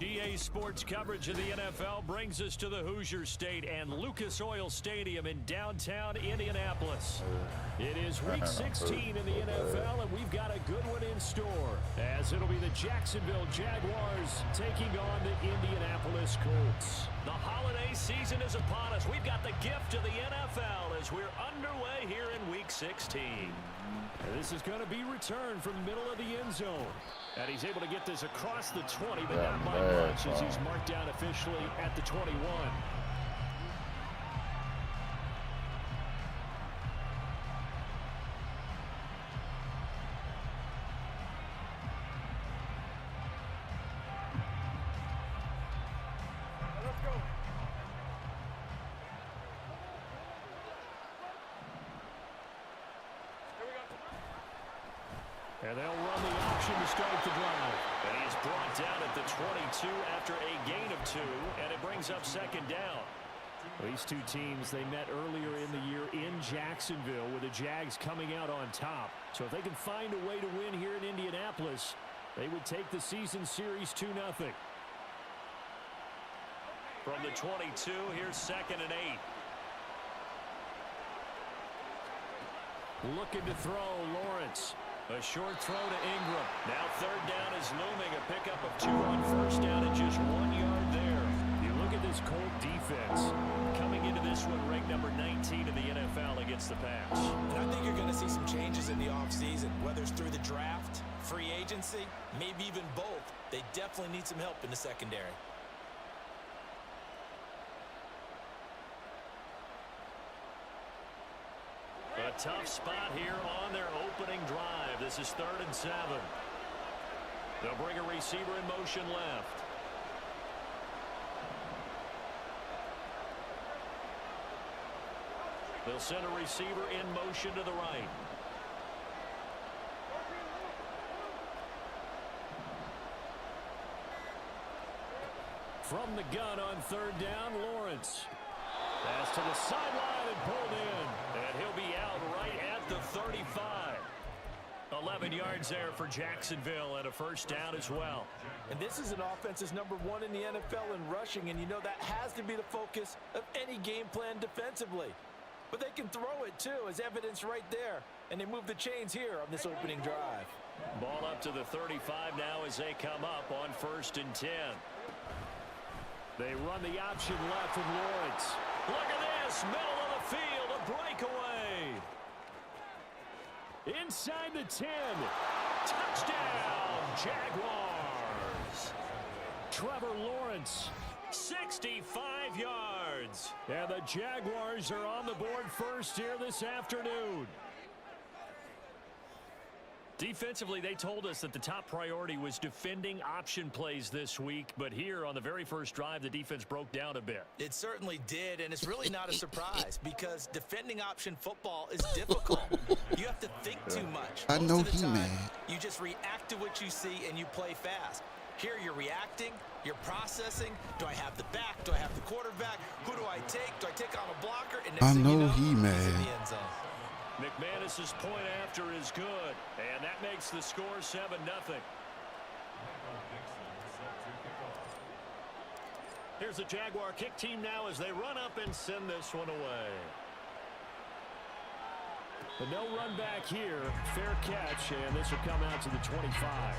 EA Sports coverage of the NFL brings us to the Hoosier State and Lucas Oil Stadium in downtown Indianapolis. It is Week 16 in the NFL, and we've got a good one in store, as it'll be the Jacksonville Jaguars taking on the Indianapolis Colts. The holiday season is upon us. We've got the gift of the NFL as we're underway here in Week 16. This is going to be returned from the middle of the end zone. And he's able to get this across the 20, but not by much as he's marked down officially at the 21. And they'll run the option to start the drive. And he's brought down at the 22 after a gain of 2, and it brings up second down. These two teams, they met earlier in the year in Jacksonville with the Jags coming out on top. So if they can find a way to win here in Indianapolis, they would take the season series 2-0. From the 22, here's 2nd and 8. Looking to throw, Lawrence. A short throw to Ingram. Now 3rd down is looming. A pickup of 2 on 1st down and just 1 yard there. You look at this Colt defense coming into this one ranked number 19 in the NFL against the pass. And I think you're going to see some changes in the offseason, whether it's through the draft, free agency, maybe even both. They definitely need some help in the secondary. A tough spot here on their opening drive. This is 3rd and 7. They'll bring a receiver in motion left. They'll send a receiver in motion to the right. From the gun on 3rd down, Lawrence. Pass to the sideline and pulled in. And he'll be out right at the 35. 11 yards there for Jacksonville and a 1st down as well. And this is an offense that's number 1 in the NFL in rushing, and you know that has to be the focus of any game plan defensively. But they can throw it too, as evidence right there. And they move the chains here on this opening drive. Ball up to the 35 now as they come up on 1st and 10. They run the option left with Lawrence. Look at this, middle of the field, a breakaway. Inside the 10. Touchdown, Jaguars. Trevor Lawrence, 65 yards. And the Jaguars are on the board first here this afternoon. Defensively, they told us that the top priority was defending option plays this week. But here on the very first drive, the defense broke down a bit. It certainly did, and it's really not a surprise because defending option football is difficult. You have to think too much. I know he mad. You just react to what you see and you play fast. Here you're reacting, you're processing. Do I have the back? Do I have the quarterback? Who do I take? Do I take on a blocker? And I know he mad. McManus's point after is good, and that makes the score 7-0. Here's the Jaguar kick team now as they run up and send this one away. But no run back here. Fair catch, and this will come out to the 25.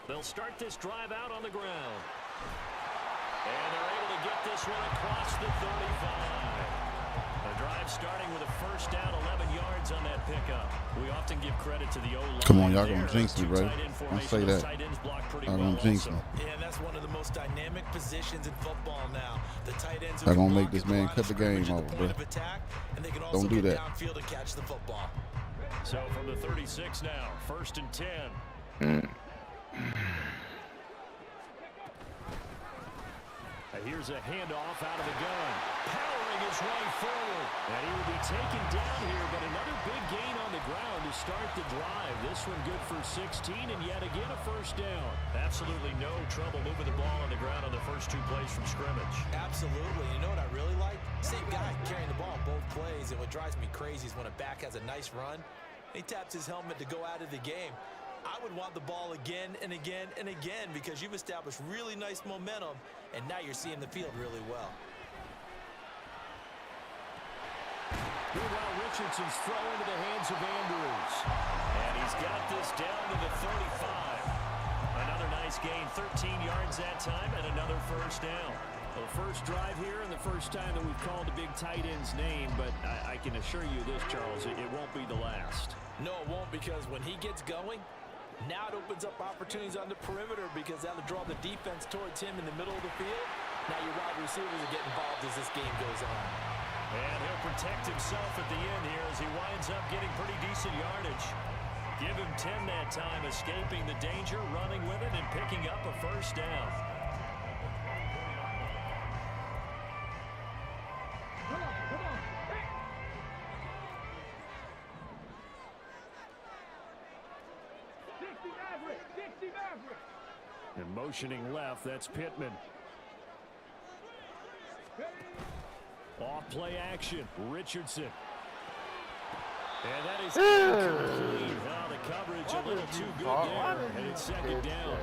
They'll start this drive out on the ground. And they're able to get this one across the 35. The drive starting with a 1st down, 11 yards on that pickup. We often give credit to the O-line. Come on, y'all gonna jinx me, bro. Don't say that. Y'all gonna jinx me. Yeah, that's one of the most dynamic positions in football now. The tight ends are gonna make this man cut the game off, bro. Don't do that. Downfield and catch the football. So from the 36 now, 1st and 10. Here's a handoff out of the gun. Powering his way forward. And he will be taken down here, but another big gain on the ground to start the drive. This one good for 16, and yet again a first down. Absolutely no trouble moving the ball on the ground on the first 2 plays from scrimmage. Absolutely. You know what I really like? Same guy carrying the ball on both plays, and what drives me crazy is when a back has a nice run, he taps his helmet to go out of the game. I would want the ball again and again and again because you've established really nice momentum, and now you're seeing the field really well. Meanwhile, Richardson's throw into the hands of Andrews. And he's got this down to the 35. Another nice gain, 13 yards that time, and another first down. Well, the first drive here and the first time that we've called a big tight end's name, but I can assure you this, Charles, it won't be the last. No, it won't, because when he gets going, now it opens up opportunities on the perimeter because that'll draw the defense towards him in the middle of the field. Now your wide receivers will get involved as this game goes on. And he'll protect himself at the end here as he winds up getting pretty decent yardage. Give him 10 that time, escaping the danger, running with it, and picking up a first down. And motioning left, that's Pittman. Off play action, Richardson. And that is incomplete. Oh, the coverage a little too good there, and it's second down.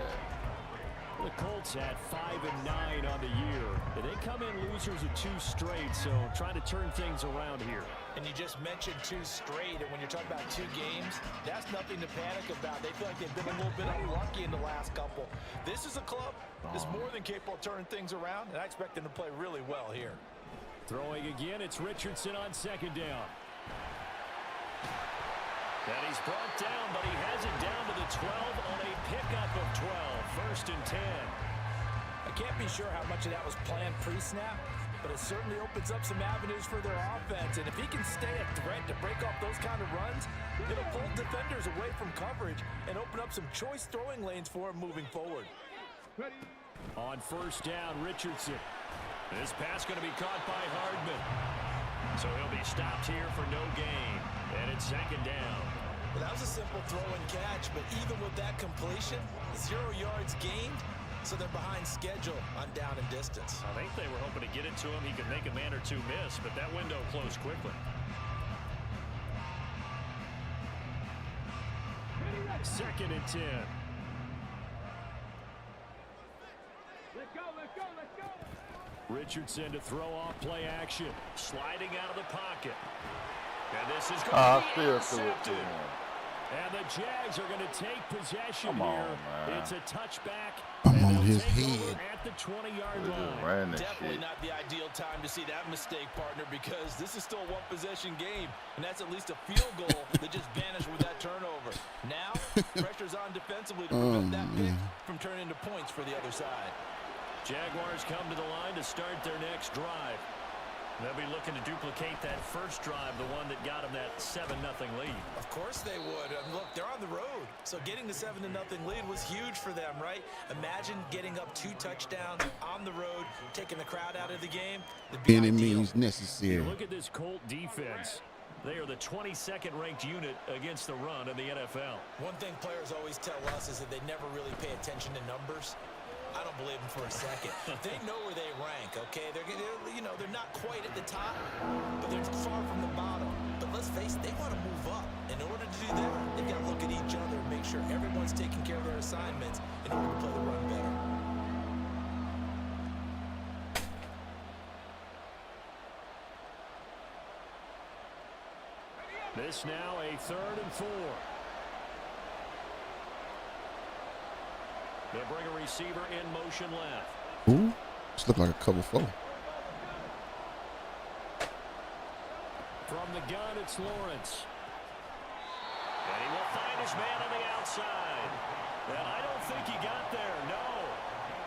The Colts had 5-9 on the year. They come in losers of 2 straight, so trying to turn things around here. And you just mentioned 2 straight, and when you're talking about 2 games, that's nothing to panic about. They feel like they've been a little bit unlucky in the last couple. This is a club that's more than capable of turning things around, and I expect them to play really well here. Throwing again, it's Richardson on second down. And he's brought down, but he has it down to the 12 on a pickup of 12. First and 10. I can't be sure how much of that was planned pre-snap, but it certainly opens up some avenues for their offense. And if he can stay a threat to break off those kind of runs, it'll pull defenders away from coverage and open up some choice throwing lanes for him moving forward. On first down, Richardson. This pass going to be caught by Hardman. So he'll be stopped here for no gain. And it's second down. Well, that was a simple throw and catch, but even with that completion, 0 yards gained, so they're behind schedule on down and distance. I think they were hoping to get it to him. He could make a man or 2 miss, but that window closed quickly. Second and 10. Let's go, let's go, let's go. Richardson to throw off play action. Sliding out of the pocket. And this is going to be intercepted. And the Jags are going to take possession here. It's a touchback. I'm on his head. At the 20-yard line. Definitely not the ideal time to see that mistake, partner, because this is still a one-possession game, and that's at least a field goal that just vanished with that turnover. Now, pressure's on defensively to prevent that pick from turning into points for the other side. Jaguars come to the line to start their next drive. They'll be looking to duplicate that first drive, the one that got them that 7-0 lead. Of course they would. Look, they're on the road, so getting the 7-0 lead was huge for them, right? Imagine getting up 2 touchdowns on the road, taking the crowd out of the game. Any means necessary. Look at this Colt defense. They are the 22nd ranked unit against the run in the NFL. One thing players always tell us is that they never really pay attention to numbers. I don't believe them for a second. They know where they rank, okay? They're not quite at the top, but they're far from the bottom. But let's face it, they want to move up. In order to do that, they've got to look at each other and make sure everyone's taking care of their assignments in order to play the run better. This now a 3rd and 4. They'll bring a receiver in motion left. Ooh, this look like a cover 4. From the gun, it's Lawrence. And he will find his man on the outside. And I don't think he got there, no.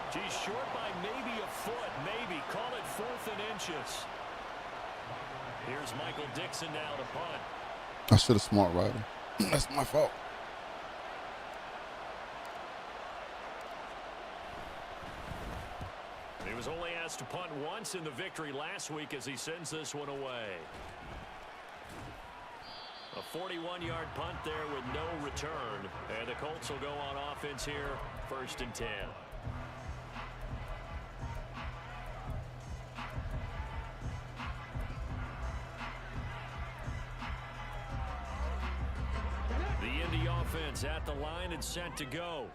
He's short by maybe a foot, maybe. Call it 4th and inches. Here's Michael Dixon now to punt. I should have smart rider. That's my fault. He was only asked to punt once in the victory last week as he sends this one away. A 41-yard punt there with no return. And the Colts will go on offense here, 1st and 10. The Indy offense at the line and set to go.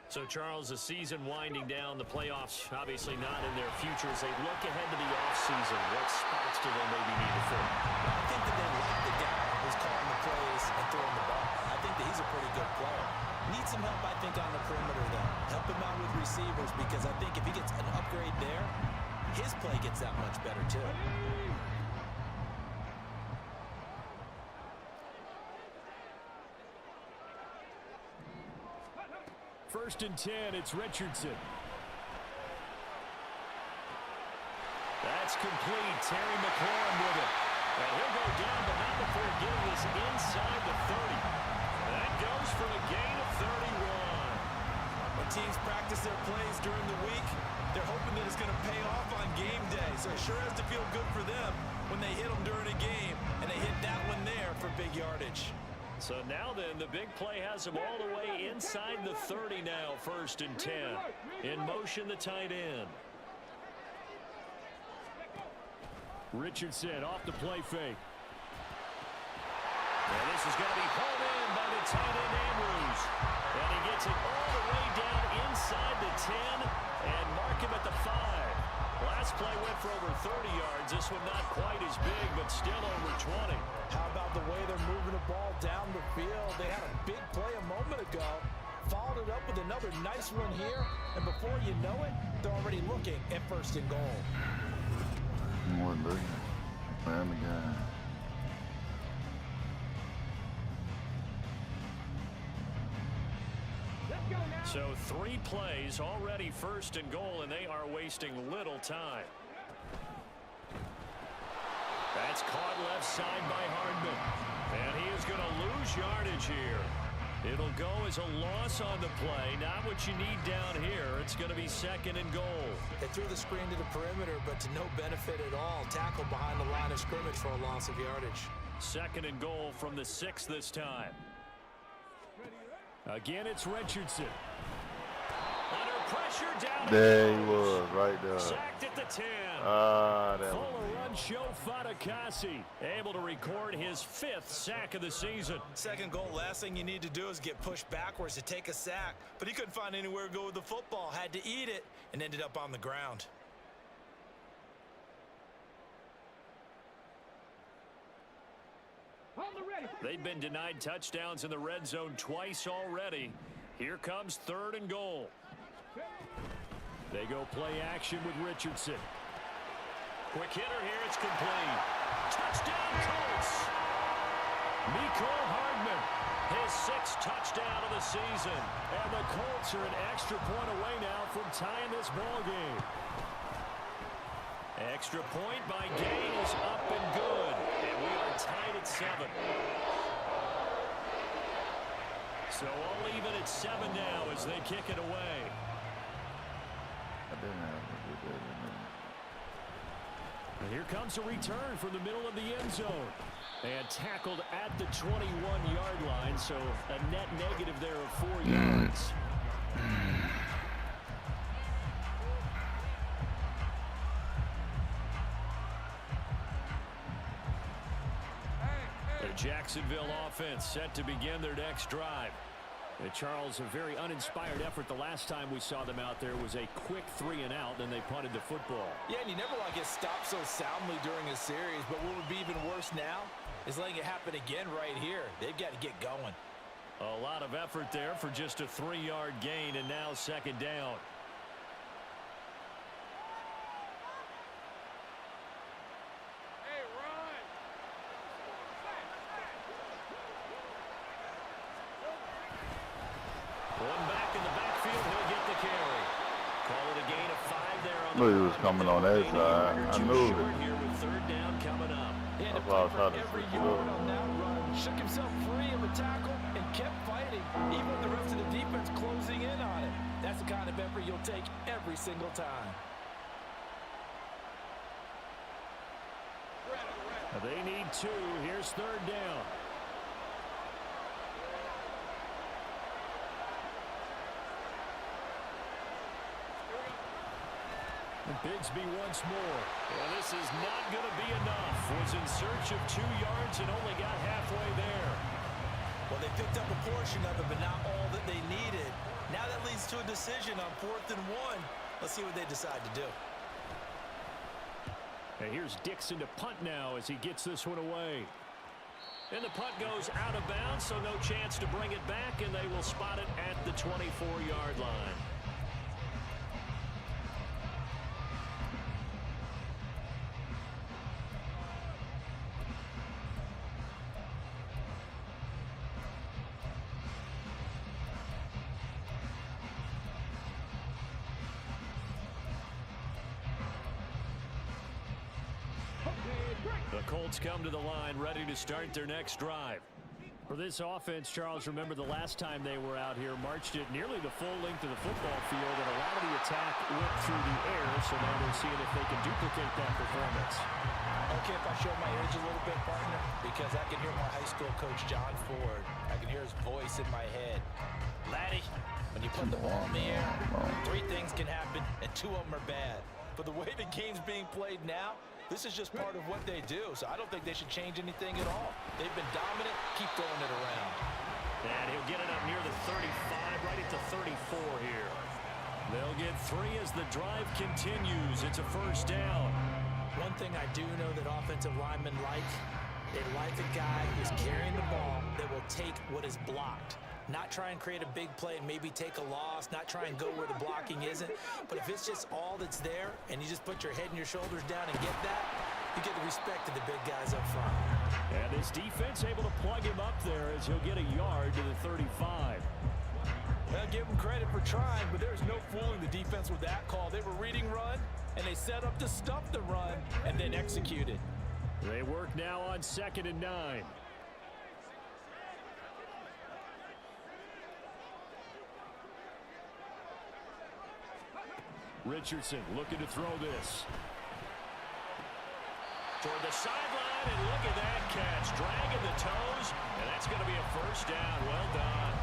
So, Charles, the season winding down, the playoffs obviously not in their future as they look ahead to the offseason. What spots do they maybe need to fill? I think that they like the guy who's calling the plays and throwing the ball. I think that he's a pretty good player. Needs some help, I think, on the perimeter, though. Help him out with receivers because I think if he gets an upgrade there, his play gets that much better, too. 1st and 10, it's Richardson. That's complete. Terry McLaurin with it. And he'll go down, but not before getting this inside the 30. That goes for a gain of 31. When teams practice their plays during the week, they're hoping that it's going to pay off on game day. So it sure has to feel good for them when they hit them during a game, and they hit that one there for big yardage. So now then, the big play has him all the way inside the 30 now, 1st and 10. In motion, the tight end. Richardson off the play fake. And this is going to be pulled in by the tight end, Andrews. And he gets it all the way down inside the 10 and mark him at the 5. Last play went for over 30 yards. This one not quite as big, but still over 20. How about the way they're moving the ball down the field? They had a big play a moment ago. Followed it up with another nice one here. And before you know it, they're already looking at 1st and goal. More looking. Man, again. So 3 plays already 1st and goal, and they are wasting little time. That's caught left side by Hardman. And he is going to lose yardage here. It'll go as a loss on the play. Not what you need down here. It's going to be 2nd and goal. They threw the screen to the perimeter, but to no benefit at all. Tackled behind the line of scrimmage for a loss of yardage. 2nd and goal from the 6 this time. Again, it's Richardson. Under pressure down. There he was, right there. Sacked at the 10. Fuller run show Fatukasi. Able to record his 5th sack of the season. 2nd goal, last thing you need to do is get pushed backwards to take a sack. But he couldn't find anywhere to go with the football. Had to eat it and ended up on the ground. They've been denied touchdowns in the red zone twice already. Here comes 3rd and goal. They go play action with Richardson. Quick hitter here, it's complete. Touchdown Colts! Mecole Hardman, his 6th touchdown of the season. And the Colts are an extra point away now from tying this ball game. Extra point by Gain is up and good. And we are tied at 7. So all even at 7 now as they kick it away. And here comes a return from the middle of the end zone. And tackled at the 21-yard line, so a net negative there of 4 yards. The Jacksonville offense set to begin their next drive. Charles, a very uninspired effort the last time we saw them out there was a quick 3-and-out, then they punted the football. Yeah, and you never want to get stopped so soundly during a series, but what would be even worse now is letting it happen again right here. They've got to get going. A lot of effort there for just a 3-yard gain, and now 2nd down. One back in the backfield, he'll get the carry. Call it a gain of 5 there on the Knew he was coming on that side. I knew it. Here with 3rd down coming up. That's why I was trying to switch it up. On that run, shook himself free of a tackle and kept fighting, even with the rest of the defense closing in on it. That's the kind of effort you'll take every single time. They need 2. Here's 3rd down. And Bigsby once more. Well, this is not going to be enough. Was in search of 2 yards and only got halfway there. Well, they picked up a portion of it, but not all that they needed. Now that leads to a decision on 4th and 1. Let's see what they decide to do. And here's Dixon to punt now as he gets this one away. And the punt goes out of bounds, so no chance to bring it back, and they will spot it at the 24-yard line. The Colts come to the line ready to start their next drive. For this offense, Charles, remember the last time they were out here, marched it nearly the full length of the football field, and a lot of the attack went through the air, so now they're seeing if they can duplicate that performance. Okay, if I show my age a little bit, partner, because I can hear my high school coach, John Ford. I can hear his voice in my head. Laddie, when you put the ball in the air, 3 things can happen, and 2 of them are bad. But the way the game's being played now, this is just part of what they do, so I don't think they should change anything at all. They've been dominant. Keep throwing it around. And he'll get it up near the 35, right at the 34 here. They'll get 3 as the drive continues. It's a 1st down. One thing I do know that offensive linemen like, they like a guy who's carrying the ball that will take what is blocked. Not try and create a big play and maybe take a loss, not try and go where the blocking isn't. But if it's just all that's there and you just put your head and your shoulders down and get that, you get the respect of the big guys up front. And this defense able to plug him up there as he'll get a yard to the 35. Well, give them credit for trying, but there's no fooling the defense with that call. They were reading run, and they set up to stuff the run and then executed. They work now on 2nd and 9. Richardson looking to throw this. Toward the sideline, and look at that catch. Dragging the toes, and that's going to be a 1st down. Well done.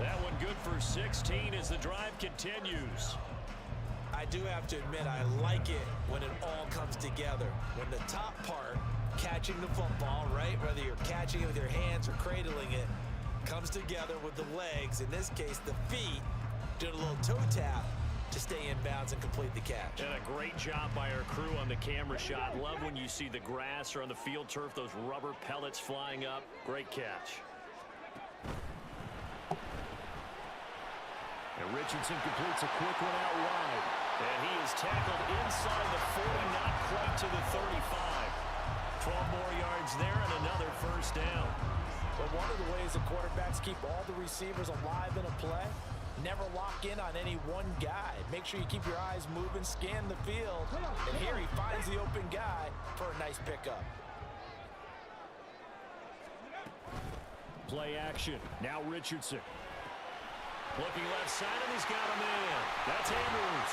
That one good for 16 as the drive continues. I do have to admit, I like it when it all comes together. When the top part, catching the football, right, whether you're catching it with your hands or cradling it, comes together with the legs, in this case the feet, doing a little toe tap to stay in bounds and complete the catch. And a great job by our crew on the camera shot. Love when you see the grass or on the field turf, those rubber pellets flying up. Great catch. And Richardson completes a quick one out wide. And he is tackled inside the 40, not quite to the 35. 12 more yards there and another 1st down. But one of the ways the quarterbacks keep all the receivers alive in a play, never lock in on any one guy. Make sure you keep your eyes moving, scan the field, and here he finds the open guy for a nice pickup. Play action. Now Richardson. Looking left side, and he's got a man. That's Andrews.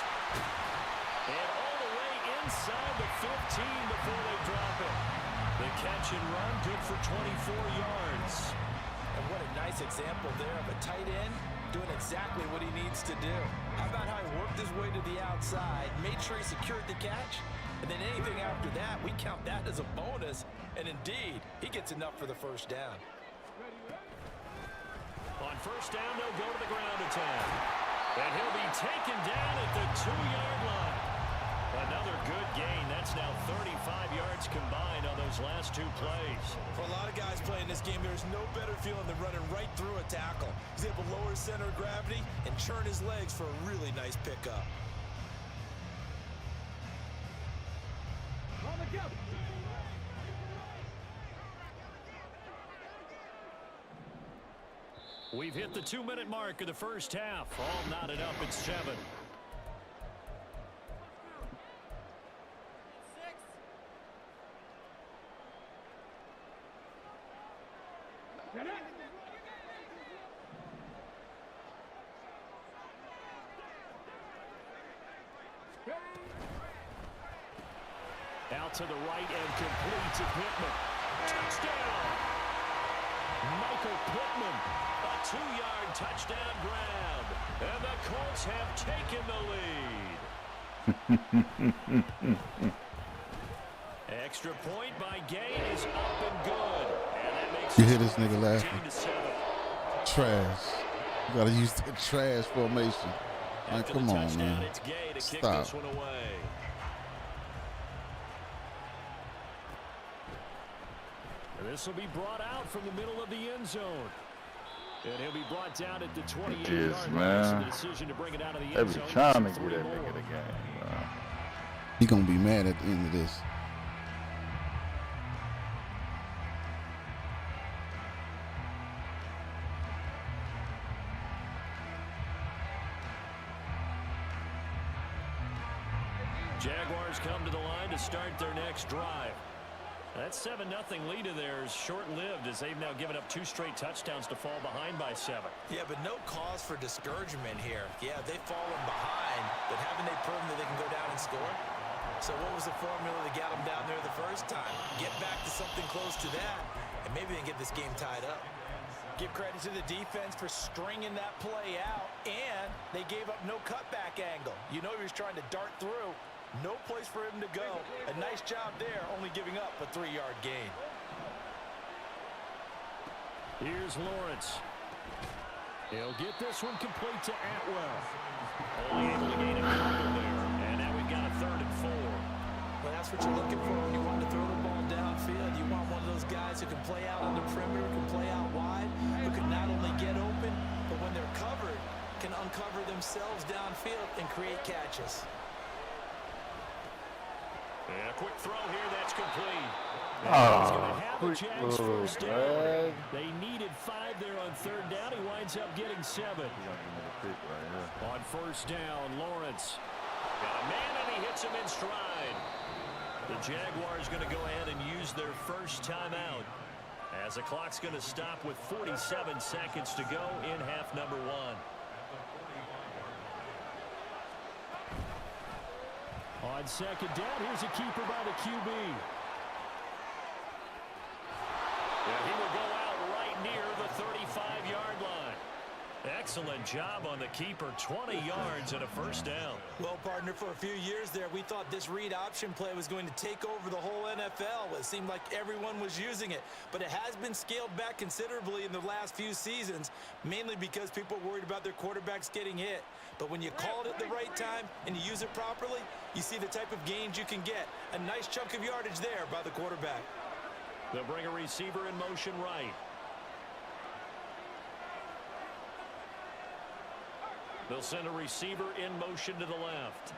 And all the way inside the 15 before they drop it. The catch and run, good for 24 yards. And what a nice example there of a tight end doing exactly what he needs to do. How about how he worked his way to the outside, made sure he secured the catch, and then anything after that, we count that as a bonus. And indeed, he gets enough for the 1st down. On 1st down, they'll go to the ground attack. And he'll be taken down at the 2-yard line. Another good gain. That's now 35 yards combined on those last 2 plays. For a lot of guys playing this game, there's no better feeling than running right through a tackle. He's able to lower his center of gravity and churn his legs for a really nice pickup. On the go. We've hit the 2-minute mark of the 1st half. All knotted up at 7. Out to the right and complete to Pittman. Touchdown! Michael Pittman, a 2-yard touchdown grab. And the Colts have taken the lead. Extra point by Gay is up and good. And that makes You hear this nigga laughing? 15-7. Trash. You gotta use the trash formation. Like, After come the on, touchdown, man. it's Gay to kick Stop. this one away. And this will be brought out from the middle of the end zone. And he'll be brought down at the 28-yard line. So the decision to bring it out of the end Every zone. time to for get that 3 more. nigga the game, bro. He gonna be mad at the end of this. Jaguars come to the line to start their next drive. That 7-0 lead of theirs short-lived as they've now given up 2 straight touchdowns to fall behind by 7. Yeah, but no cause for discouragement here. Yeah, they've fallen behind, but haven't they proven that they can go down and score? So what was the formula that got them down there the first time? Get back to something close to that, and maybe they can get this game tied up. Give credit to the defense for stringing that play out, and they gave up no cutback angle. You know he was trying to dart through. No place for him to go. A nice job there, only giving up a 3-yard gain. Here's Lawrence. He'll get this one complete to Atwell. Only able to gain a couple there. And now we've got a 3rd and 4. Well, that's what you're looking for when you want to throw the ball downfield. You want one of those guys who can play out on the perimeter, can play out wide, who can not only get open, but when they're covered, can uncover themselves downfield and create catches. And a quick throw here, that's complete. Oh, Quick first down. down. They needed 5 there on 3rd down. He winds up getting 7. On 1st down, Lawrence. Got a man and he hits him in stride. The Jaguars going to go ahead and use their first timeout as the clock's going to stop with 47 seconds to go in half number 1. On 2nd down, here's a keeper by the QB. And he will go out right near the 35-yard line. Excellent job on the keeper. 20 yards and a 1st down. Well, partner, for a few years there, we thought this read option play was going to take over the whole NFL. It seemed like everyone was using it. But it has been scaled back considerably in the last few seasons, mainly because people are worried about their quarterbacks getting hit. But when you call it at the right time and you use it properly, you see the type of gains you can get. A nice chunk of yardage there by the quarterback. They'll bring a receiver in motion right. They'll send a receiver in motion to the left.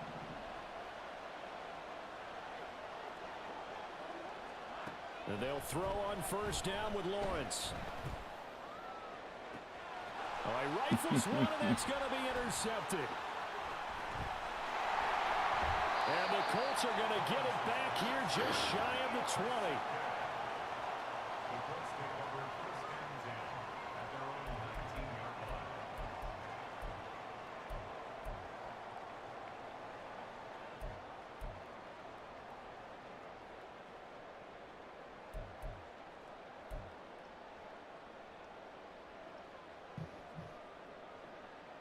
And they'll throw on 1st down with Lawrence. All right, rifles one, and that's going to be intercepted. And the Colts are going to get it back here just shy of the 20.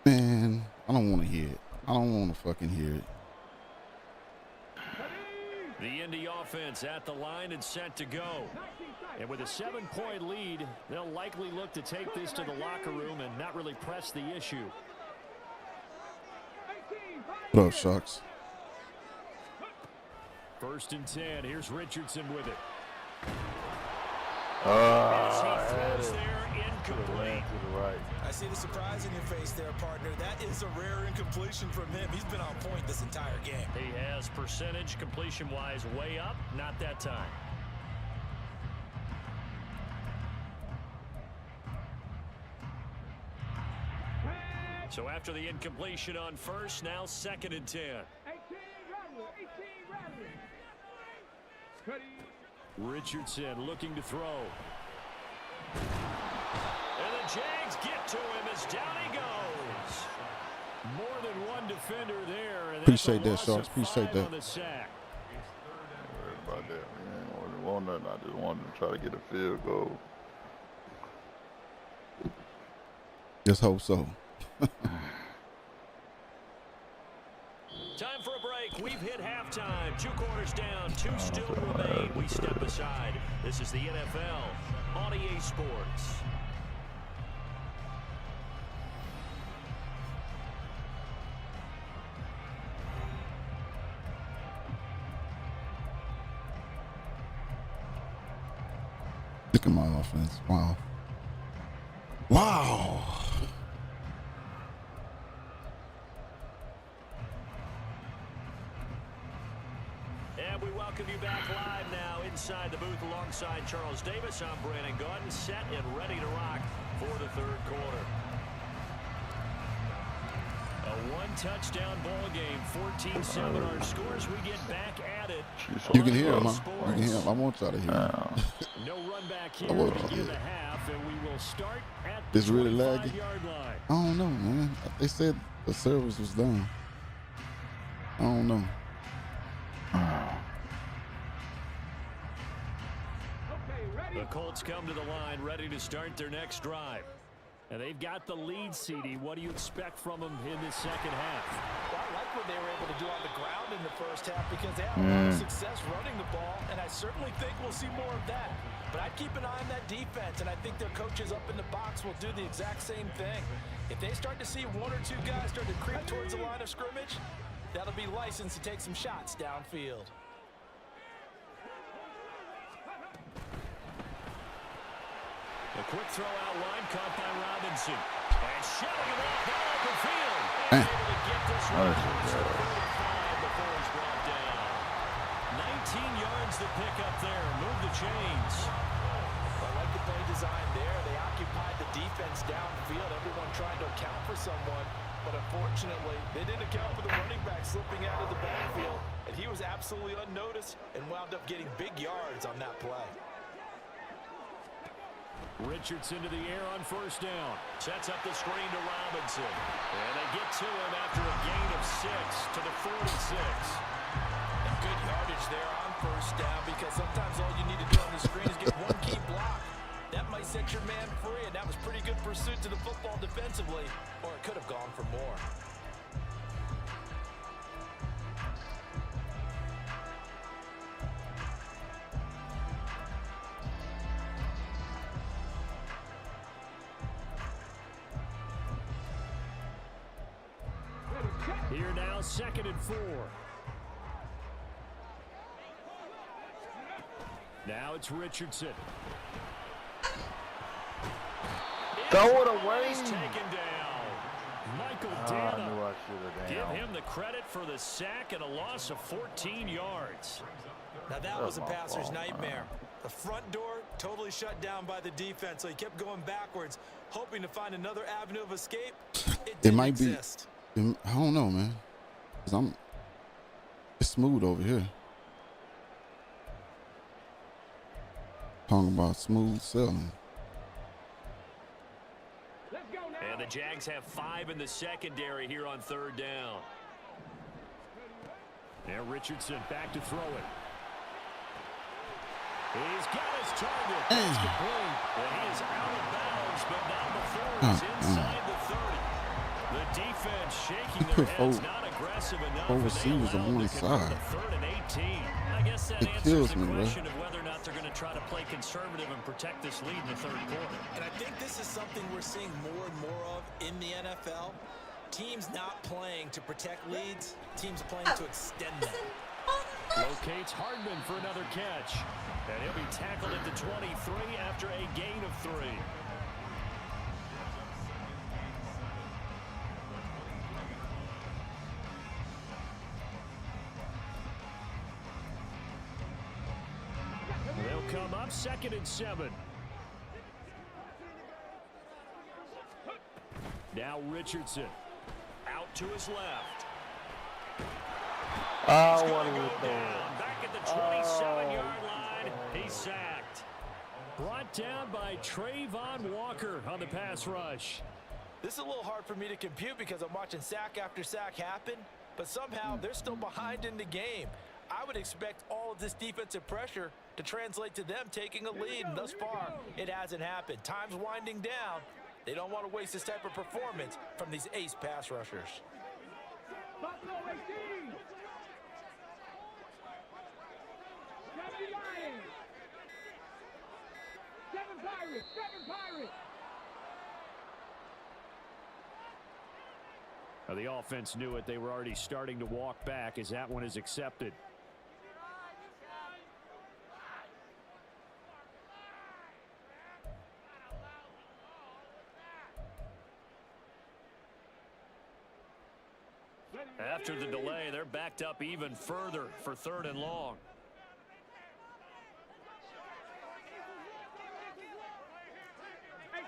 Man, I don't want to hear it. I don't want to fucking hear it. The Indy offense at the line and set to go. And with a 7-point lead, they'll likely look to take this to the locker room and not really press the issue. What up, Sharks? 1st and 10. Here's Richardson with it. As he throws there, incomplete. To the right. I see the surprise in your face there, partner. That is a rare incompletion from him. He's been on point this entire game. He has percentage completion-wise way up. Not that time. So after the incompletion on 1st, now 2nd and 10. 18 Richardson looking to throw. And the Jags get to him as down he goes. More than one defender there. And Appreciate that, Sharks. Appreciate that. On the sack. like that. We ain't really want nothing. I just wanted to try to get a field goal. Just hope so. Time for a break. We've hit halftime. 2 quarters down. 2 still remain. We step aside. This is the NFL on EA Sports. Look at my offense. Wow. Wow. And we welcome you back live now inside the booth alongside Charles Davis. I'm Brandon Gordon, set and ready to rock for the 3rd quarter. A 1-touchdown ball game, 14-7 our scores. We get back at it. You can hear him, huh? You can hear him. I want y'all to hear him. No run back here I want to y'all to begin hear. the half, and we will start at the It's really laggy. 25-yard line. I don't know, man. They said the service was done. I don't know. Okay, ready? The Colts come to the line, ready to start their next drive. And they've got the lead, CD. What do you expect from them in this second half? Well, I like what they were able to do on the ground in the first half because they had a lot of success running the ball, and I certainly think we'll see more of that. But I'd keep an eye on that defense, and I think their coaches up in the box will do the exact same thing. If they start to see 1 or 2 guys start to creep towards the line of scrimmage, that'll be licensed to take some shots downfield. A quick throw out wide, caught by Robinson. And shoving it off the open field. Man. Able to get this one across the 45 before he's brought down. 19 yards to pick up there. Move the chains. I like the play design there. They occupied the defense downfield, everyone trying to account for someone. But unfortunately, they didn't account for the running back slipping out of the backfield. And he was absolutely unnoticed and wound up getting big yards on that play. Richardson to the air on first down. Sets up the screen to Robinson. And they get to him after a gain of 6 to the 46. And good yardage there on first down because sometimes all you need to do on the screen is get one key block. That might set your man free, and that was pretty good pursuit to the football defensively, or it could have gone for more. Here now, 2nd and 4. Now it's Richardson. Throw it away. He's taken down. Michael I Dana. knew I should have Give down. him the credit for the sack and a loss of 14 yards. Now that was a my passer's fault, nightmare. The front door totally shut down by the defense, so he kept going backwards, hoping to find another avenue of escape. It might be. exist. I don't know, man. 'Cause it's smooth over here. Talking about smooth selling. Let's go now. And the Jags have 5 in the secondary here on 3rd down. Now Richardson back to throw it. He's got his target. That's complete. And he is out of bounds, but not before he's inside the 30. The defense shaking their heads, not aggressive enough. Four receivers on one side. 3rd and 18. I guess that It answers kills the me, bro. question of whether or not they're going to try to play conservative and protect this lead in the 3rd quarter. And I think this is something we're seeing more and more of in the NFL. Teams not playing to protect leads, teams playing to extend them. Locates Hardman for another catch. And he'll be tackled at the 23 after a gain of 3. They'll come up 2nd and 7. Now Richardson out to his left. I Gonna wanted go to throw it. down back at the 27-yard line. He's sacked. Brought down by Trayvon Walker on the pass rush. This is a little hard for me to compute because I'm watching sack after sack happen, but somehow they're still behind in the game. I would expect all of this defensive pressure to translate to them taking a lead. And thus far, it hasn't happened. Time's winding down. They don't want to waste this type of performance from these ace pass rushers. Buffalo 18. 70 Lions. 7 Pirates. 7 Pirates. Now, the offense knew it. They were already starting to walk back as that one is accepted. After the delay, they're backed up even further for 3rd and long.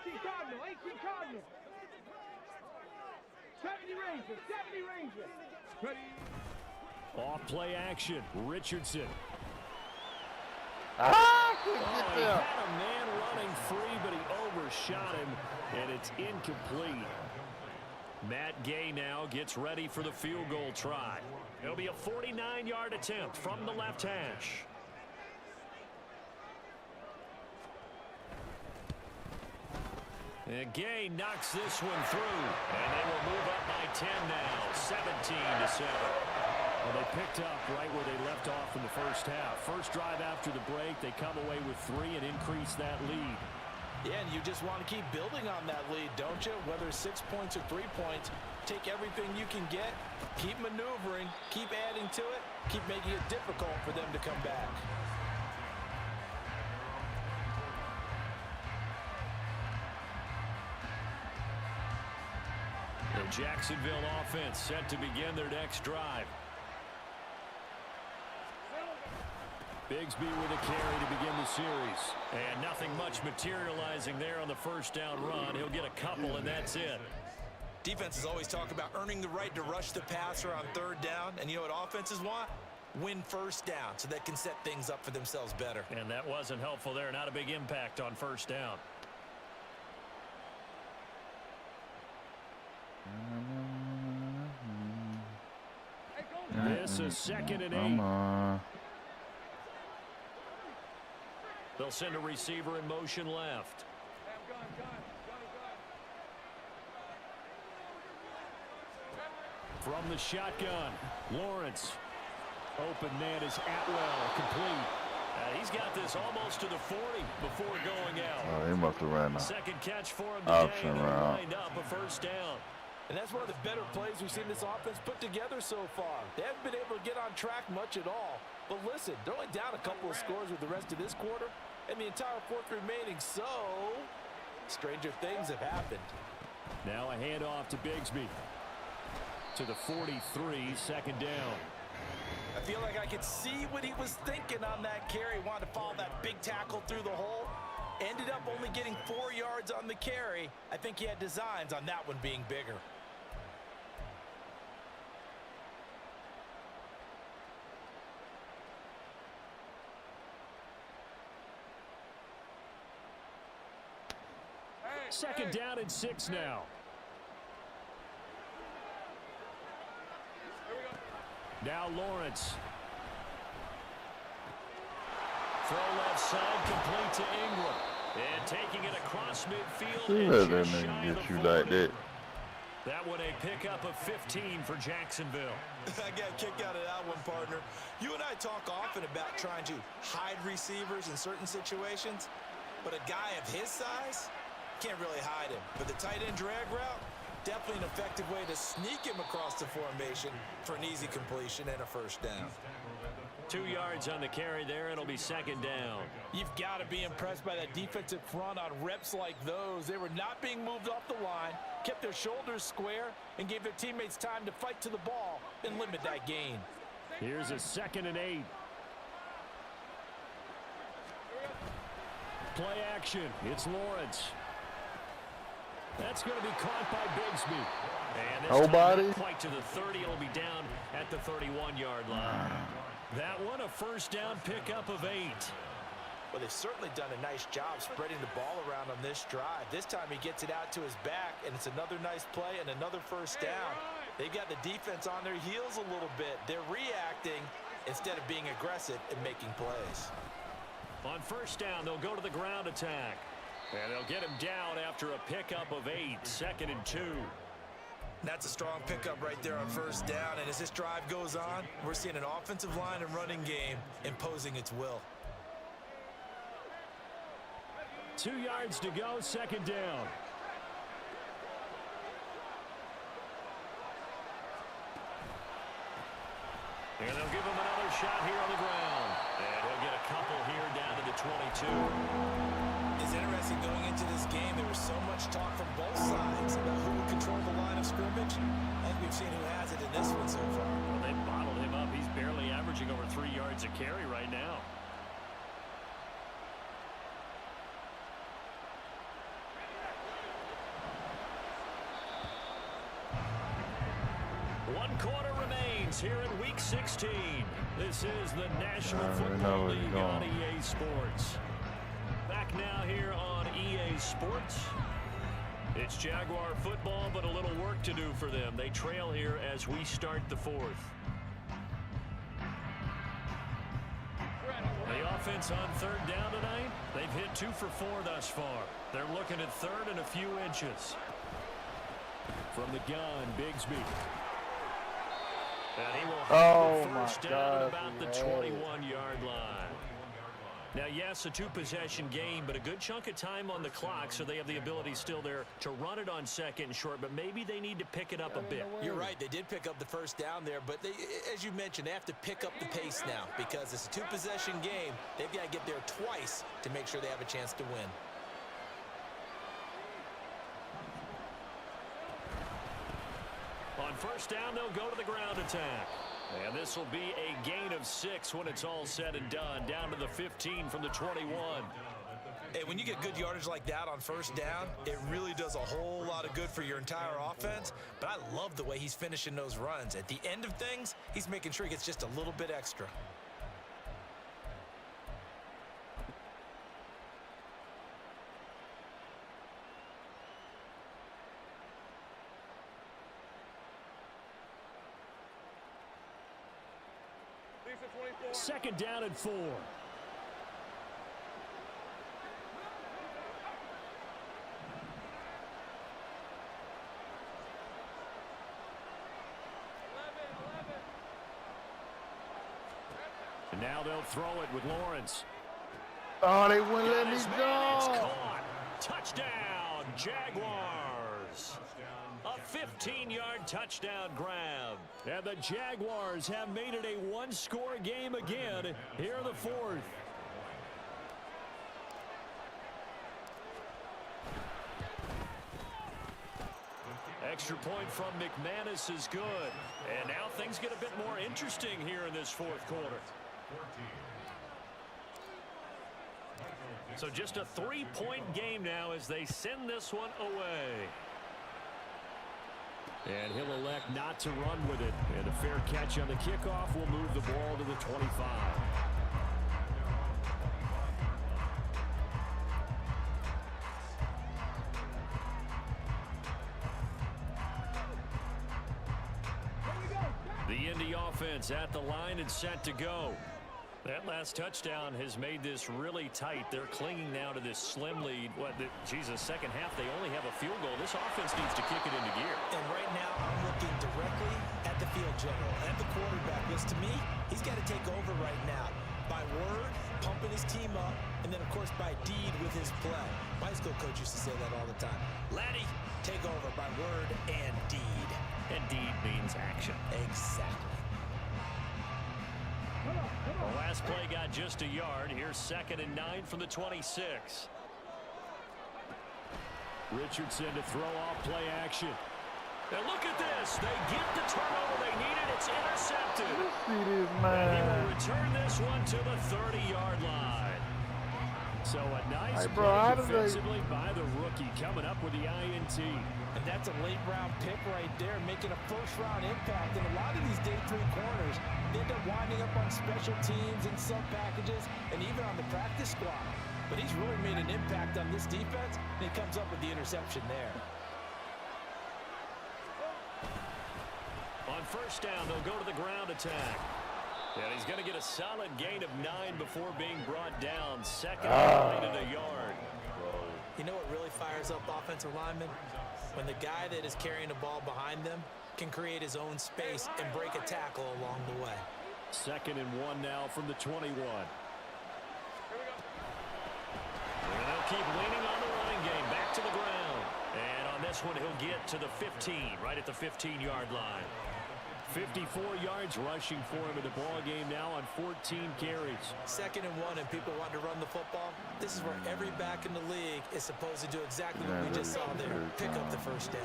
18 Cardinal. 18 Cardinal. 70 Rangers. 70 Rangers. Ready. Off play action. Richardson. Ah! Oh, he had a man running free, but he overshot him, and it's incomplete. Matt Gay now gets ready for the field goal try. It'll be a 49-yard attempt from the left hash. And Gay knocks this one through, and they will move up by 10 now, 17-7. Well, they picked up right where they left off in the first half. First drive after the break, they come away with 3 and increase that lead. Yeah, and you just want to keep building on that lead, don't you? Whether it's 6 points or 3 points, take everything you can get, keep maneuvering, keep adding to it, keep making it difficult for them to come back. The Jacksonville offense set to begin their next drive. Bigsby with a carry to begin the series. And nothing much materializing there on the first down run. He'll get a couple, and that's it. Defenses always talk about earning the right to rush the passer on 3rd down. And you know what offenses want? Win first down so they can set things up for themselves better. And that wasn't helpful there. Not a big impact on first down. This is 2nd and 8. Come on. They'll send a receiver in motion left. From the shotgun, Lawrence. Open man is Atwell, complete. He's got this almost to the 40 before going out. Oh, he must have ran the Second catch for him today, option and route. lined up a first down. And that's one of the better plays we've seen this offense put together so far. They haven't been able to get on track much at all. But listen, they're only down a couple of scores with the rest of this quarter and the entire 4th remaining, so stranger things have happened. Now a handoff to Bigsby. To the 43, 2nd down. I feel like I could see what he was thinking on that carry. Wanted to follow that big tackle through the hole. Ended up only getting 4 yards on the carry. I think he had designs on that one being bigger. Second down and 6 now. Now Lawrence. Throw left side, complete to Ingram. And taking it across midfield. Let And that just shy nigga of get the you 40. like that. That one a pickup of 15 for Jacksonville. I got a kick out of that one, partner. You and I talk often about trying to hide receivers in certain situations, but a guy of his size can't really hide him. But the tight end drag route, definitely an effective way to sneak him across the formation for an easy completion and a first down. 2 yards on the carry there. It'll be 2nd down. You've got to be impressed by that defensive front on reps like those. They were not being moved off the line, kept their shoulders square, and gave their teammates time to fight to the ball and limit that gain. Here's a 2nd and 8. Play action. It's Lawrence. That's going to be caught by Bigsby. And this Nobody. time not quite to the 30. It'll be down at the 31-yard line. That one a first down pickup of 8. Well, they've certainly done a nice job spreading the ball around on this drive. This time he gets it out to his back, and it's another nice play and another first down. They've got the defense on their heels a little bit. They're reacting, instead of being aggressive and making plays. On first down, they'll go to the ground attack. And they'll get him down after a pickup of 8, 2nd and 2. That's a strong pickup right there on first down. And as this drive goes on, we're seeing an offensive line and running game imposing its will. 2 yards to go, 2nd down. And they'll give him another shot here on the ground. And he'll get a couple here down to the 22. It's interesting going into this game. There was so much talk from both sides about who would control the line of scrimmage. And we've seen who has it in this one so far. Well, they bottled him up. He's barely averaging over 3 yards a carry right now. One quarter remains here in Week 16. This is the National Football League on EA Sports. Back now here on EA Sports. It's Jaguar football, but a little work to do for them. They trail here as we start the 4th. The offense on 3rd down tonight, they've hit 2 for 4 thus far. They're looking at 3rd and a few inches. From the gun, Bigsby. And he will have the first down at about the 21-yard line. Now, yes, a 2-possession game, but a good chunk of time on the clock, so they have the ability still there to run it on 2nd and short, but maybe they need to pick it up a bit. You're right. They did pick up the first down there, but they, as you mentioned, they have to pick up the pace now because it's a 2-possession game. They've got to get there twice to make sure they have a chance to win. On first down, they'll go to the ground attack. And this will be a gain of 6 when it's all said and done. Down to the 15 from the 21. Hey, when you get good yardage like that on first down, it really does a whole lot of good for your entire offense. But I love the way he's finishing those runs. At the end of things, he's making sure he gets just a little bit extra. Second down and 4. And now they'll throw it with Lawrence. Oh, they wouldn't let me It's go. caught. Touchdown, Jaguars. A 15-yard touchdown grab. And the Jaguars have made it a one-score game again here in the 4th. Extra point from McManus is good. And now things get a bit more interesting here in this 4th quarter. So just a 3-point game now as they send this one away. And he'll elect not to run with it. And a fair catch on the kickoff will move the ball to the 25. The Indy offense at the line and set to go. That last touchdown has made this really tight. They're clinging now to this slim lead. Second half, they only have a field goal. This offense needs to kick it into gear. And right now, I'm looking directly at the field general, at the quarterback. Because to me, he's got to take over right now. By word, pumping his team up, and then, of course, by deed with his play. My high school coach used to say that all the time. Laddie, take over by word and deed. And deed means action. Exactly. The last play got just a yard. Here's 2nd and 9 from the 26. Richardson to throw off play action. And look at this. They get the turnover they needed. It's intercepted. See this, And he man. will return this one to the 30-yard line. So a nice Hey, bro, how play did they- defensively by the rookie coming up with the INT. And that's a late-round pick right there, making a first-round impact. And a lot of these day 3 corners, they end up winding up on special teams and sub packages and even on the practice squad. But he's really made an impact on this defense, and he comes up with the interception there. On first down, they'll go to the ground attack. And he's going to get a solid gain of 9 before being brought down. Second and 9 and a yard. You know what really fires up offensive linemen? When the guy that is carrying the ball behind them can create his own space and break a tackle along the way. 2nd and 1 now from the 21. And they'll keep leaning on the running game. Back to the ground. And on this one, he'll get to the 15, right at the 15-yard line. 54 yards rushing for him in the ball game now on 14 carries. 2nd and 1 and people want to run the football. This is where every back in the league is supposed to do exactly what we just saw there. Pick up the first down.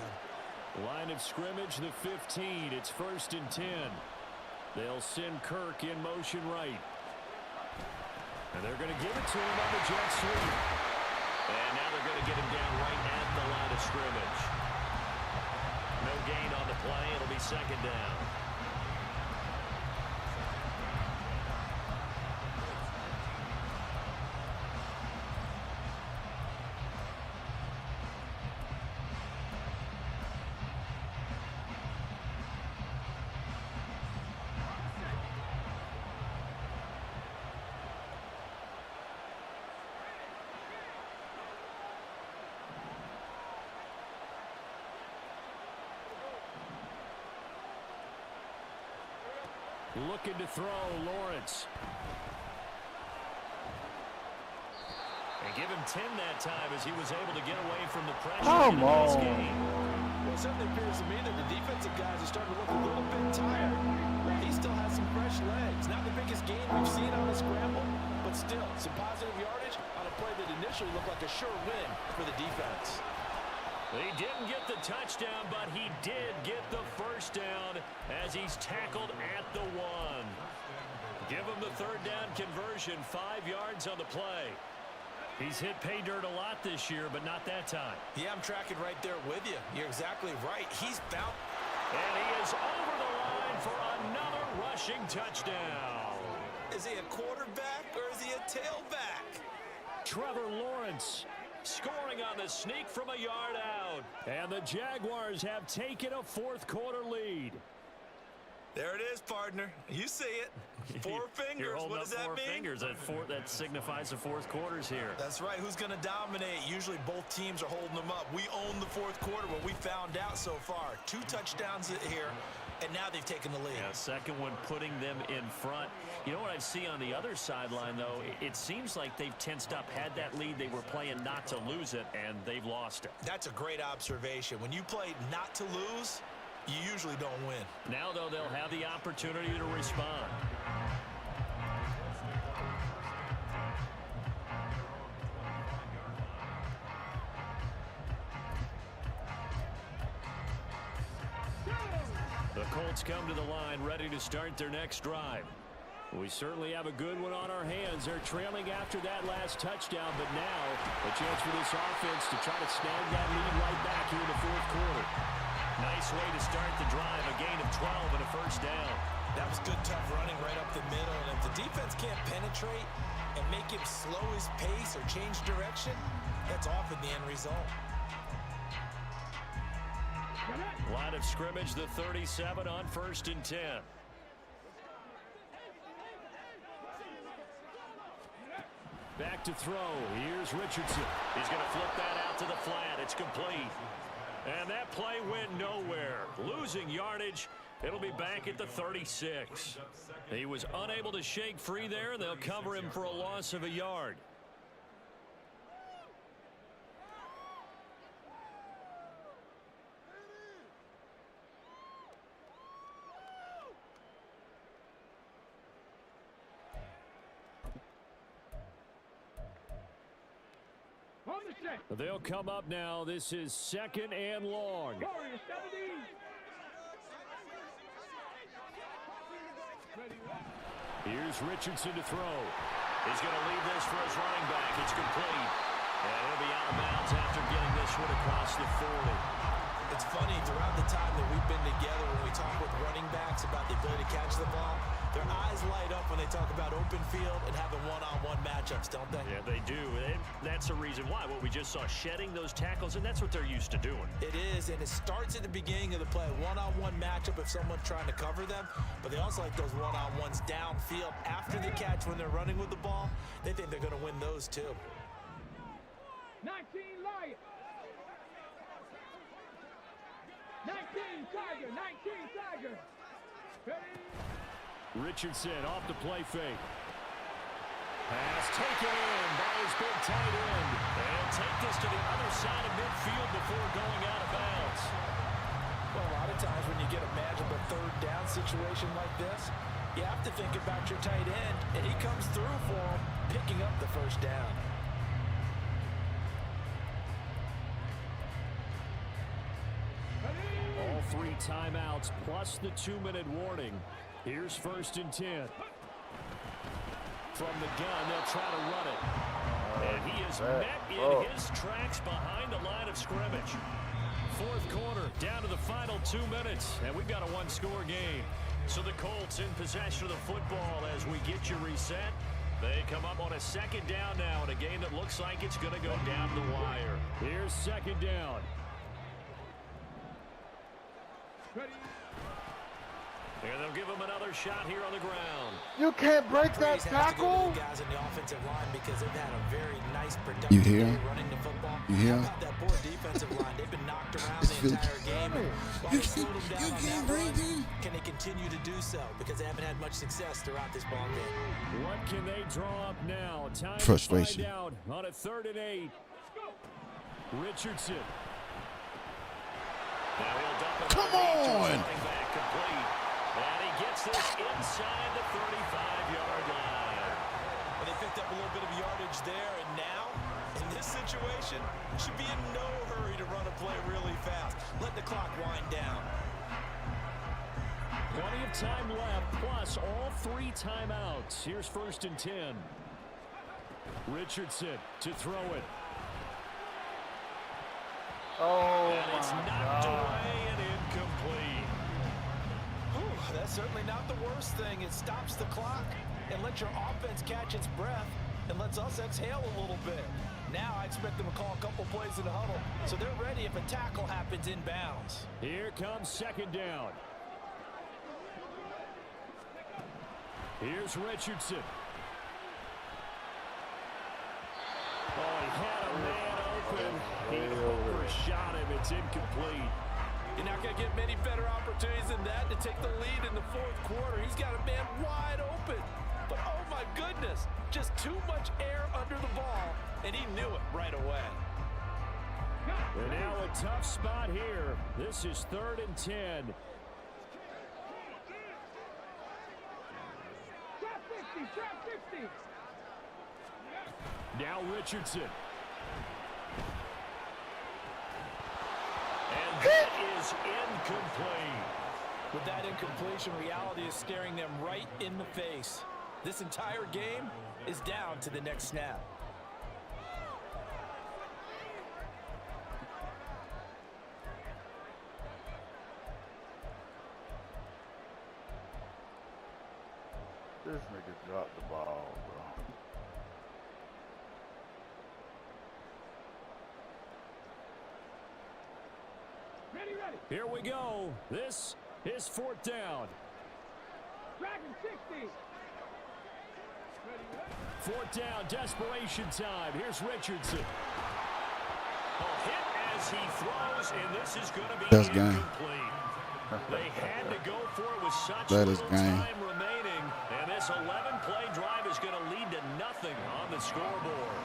Line of scrimmage, the 15. It's 1st and 10. They'll send Kirk in motion right. And they're going to give it to him on the jet sweep. And now they're going to get him down right at the line of scrimmage. No gain on the play. It'll be 2nd down. Looking to throw, Lawrence. And give him 10 that time as he was able to get away from the pressure. Come on. This game. Well, it certainly appears to me that the defensive guys are starting to look a little bit tired. He still has some fresh legs. Not the biggest gain we've seen on a scramble, but still some positive yardage on a play that initially looked like a sure win for the defense. He didn't get the touchdown, but he did get the first down as he's tackled at the 1. Give him the 3rd down conversion, 5 yards on the play. He's hit pay dirt a lot this year, but not that time. Yeah, I'm tracking right there with you. You're exactly right. He's bound. And he is over the line for another rushing touchdown. Is he a quarterback or is he a tailback? Trevor Lawrence scoring on the sneak from a yard out. And the Jaguars have taken a 4th quarter lead. There it is, partner. You see it. 4 fingers. What does that mean? 4 fingers. That signifies the 4th quarter's here. That's right. Who's going to dominate? Usually both teams are holding them up. We own the 4th quarter, what we found out so far. 2 touchdowns here, and now they've taken the lead. Yeah, 2nd one putting them in front. You know what I see on the other sideline, though? It seems like they've tensed up. Had that lead, they were playing not to lose it, and they've lost it. That's a great observation. When you play not to lose, you usually don't win. Now, though, they'll have the opportunity to respond. The Colts come to the line, ready to start their next drive. We certainly have a good one on our hands. They're trailing after that last touchdown, but now a chance for this offense to try to snag that lead right back here in the 4th quarter. Nice way to start the drive, a gain of 12 and a first down. That was good, tough running right up the middle, and if the defense can't penetrate and make him slow his pace or change direction, that's often the end result. Line of scrimmage, the 37 on 1st and 10. Back to throw. Here's Richardson. He's going to flip that out to the flat. It's complete. And that play went nowhere. Losing yardage. It'll be back at the 36. He was unable to shake free there, and they'll cover him for a loss of a yard. They'll come up now. This is 2nd and long. Here's Richardson to throw. He's going to leave this for his running back. It's complete. And he'll be out of bounds after getting this one across the 40. It's funny, throughout the time that we've been together, when we talk with running backs about the ability to catch the ball, Their eyes light up when they talk about open field and having one-on-one matchups, don't they? Yeah, they do. That's the reason why. What we just saw, shedding those tackles, and that's what they're used to doing. It is, and it starts at the beginning of the play. One-on-one matchup if someone's trying to cover them, but they also like those one-on-ones downfield after the catch when they're running with the ball. They think they're going to win those too. 19 Lions. 19 Tiger. 19 Tiger. Ready? Richardson off the play fake. Pass taken in by his big tight end. And take this to the other side of midfield before going out of bounds. Well, a lot of times when you get a manageable third down situation like this, you have to think about your tight end, and he comes through for him, picking up the first down. All 3 timeouts plus the 2-minute warning. Here's 1st and 10. From the gun, they'll try to run it. And he is met in his tracks behind the line of scrimmage. 4th quarter, down to the final 2 minutes, and we've got a 1-score game. So the Colts in possession of the football as we get you reset. They come up on a 2nd down now in a game that looks like it's going to go down the wire. Here's 2nd down. Ready? And they'll give him another shot here on the ground. You can't break that Praise has to go to tackle. the guys in the offensive line because they've had a very nice productive You hear? day running the football. You hear? How about that poor defensive line? They've been knocked around the entire game. While they slowed them down on that run, can they continue to do so? Because they haven't had much success throughout this ball game. What can they draw up now? Time Frustration. to find out on a 3rd and 8. Richardson. Now he'll dump it Come underneath to on! running back complete. And he gets this inside the 35-yard line. Well, they picked up a little bit of yardage there, and now, in this situation, should be in no hurry to run a play really fast. Let the clock wind down. Plenty of time left, plus all 3 timeouts. Here's 1st and 10. Richardson to throw it. Oh, And it's knocked away and incomplete. Whew, that's certainly not the worst thing. It stops the clock and lets your offense catch its breath and lets us exhale a little bit. Now I expect them to call a couple plays in the huddle, so they're ready if a tackle happens inbounds. Here comes 2nd down. Here's Richardson. Oh, he had a man open. He overshot him. It's incomplete. You're not going to get many better opportunities than that to take the lead in the 4th quarter. He's got a man wide open. But, oh, my goodness, just too much air under the ball, and he knew it right away. And now a tough spot here. This is 3rd and 10. Trap 50. Trap 50. Now Richardson. And that is incomplete. With that incompletion, reality is staring them right in the face. This entire game is down to the next snap. this nigga dropped the ball, bro. Ready, ready. Here we go. This is 4th down. Dragon 60. Ready, ready. 4th down, desperation time. Here's Richardson. A hit as he throws, and this is going to be That's game. incomplete. They had to go for it with such That is little game. time remaining, and this 11-play drive is going to lead to nothing on the scoreboard.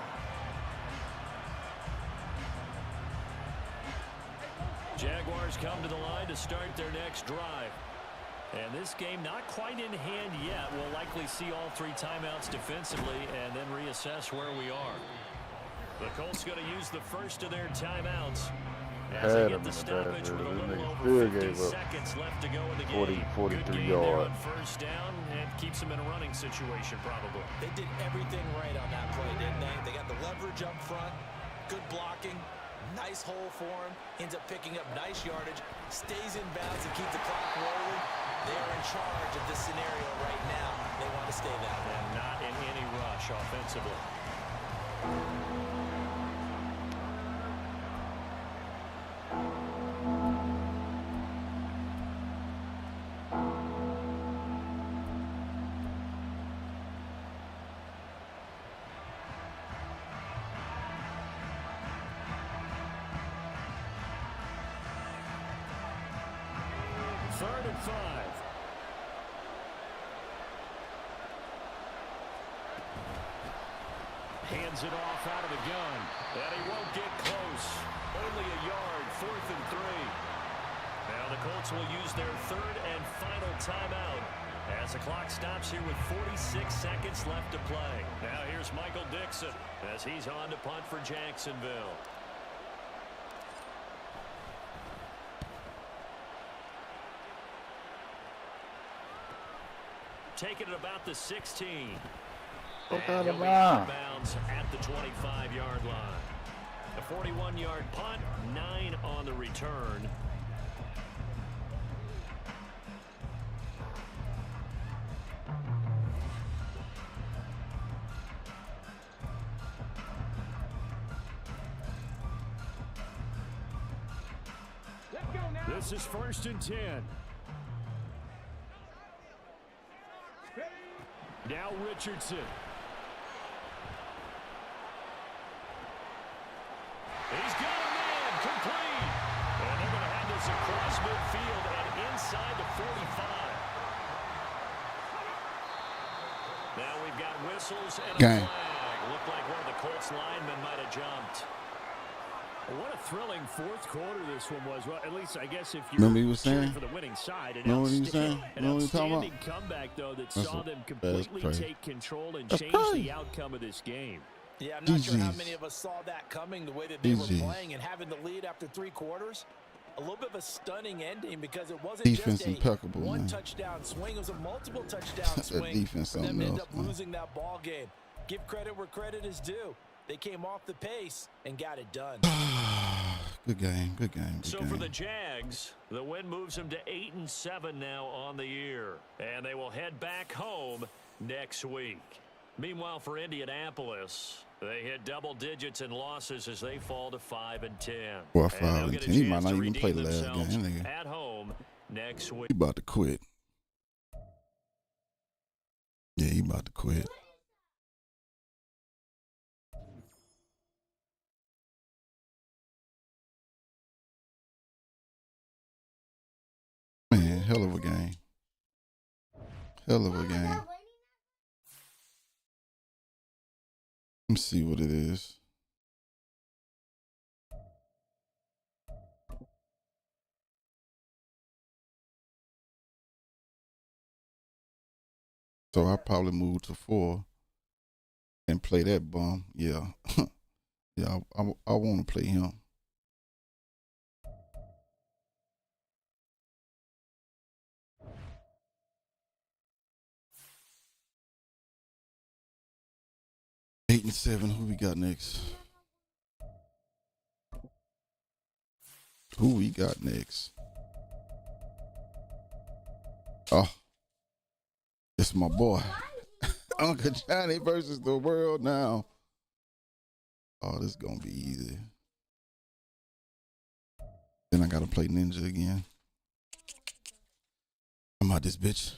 Jaguars come to the line to start their next drive. And this game not quite in hand yet. We'll likely see all 3 timeouts defensively and then reassess where we are. The Colts going to use the first of their timeouts as they get the stoppage with a little over 50 seconds left to go in the game. 43 Good gain yards. there on 1st down and keeps them in a running situation probably. They did everything right on that play, didn't they? They got the leverage up front, good blocking, nice hole for him, ends up picking up nice yardage, stays in bounds and keeps the clock rolling. They're in charge of this scenario right now. They want to stay that way. And not in any rush offensively. Third and 5. Hands it off out of the gun. And he won't get close. Only a yard, 4th and 3. Now the Colts will use their third and final timeout as the clock stops here with 46 seconds left to play. Now here's Michael Dixon as he's on to punt for Jacksonville. Taking it about the 16. Look And out he'll of be out of line. bounds at the 25-yard line. A 41-yard punt, 9 on the return. Let's go now. This is 1st and 10. Ready. Now Richardson. He's got a man complete. And they're going to have this across midfield and inside the 45. Now we've got whistles and a Gang. flag. Looked like one of the Colts linemen might have jumped. What a thrilling fourth quarter this one was. Well, at least I guess if you're Remember he was cheering saying? for the winning side. Remember what he was saying? An Remember what he was talking outstanding about? comeback, though, that That's saw a- them that's completely crazy. take control and That's change crazy. the outcome of this game. Yeah, I'm not sure how GGs. many of us saw that coming, the way that they were GGs. playing and having the lead after 3 quarters. A little bit of a stunning ending because it wasn't Defense just a impeccable, one man. touchdown swing. It was a multiple touchdown That swing defense for them to something end else, up man. losing that ball game. Give credit where credit is due. They came off the pace and got it done. Good game. Good game. Good So game. for the Jags, the win moves them to 8-7 now on the year. And they will head back home next week. Meanwhile, for Indianapolis, they hit double digits in losses as they fall to 5-10. Boy, And 5 they'll and get a 10. He might chance not to even play redeem the last themselves game. Nigga. at home next week. He about to quit. Yeah, he about to quit. Man, hell of a game. Hell of a game. Let me see what it is. So I probably move to 4 and play that bum. Yeah. Yeah, I want to play him. Eight and 7. Who we got next? Who we got next? Oh, it's my boy, Uncle Johnny versus the world now. Oh, this is gonna be easy. Then I gotta play Ninja again. I'm out this bitch.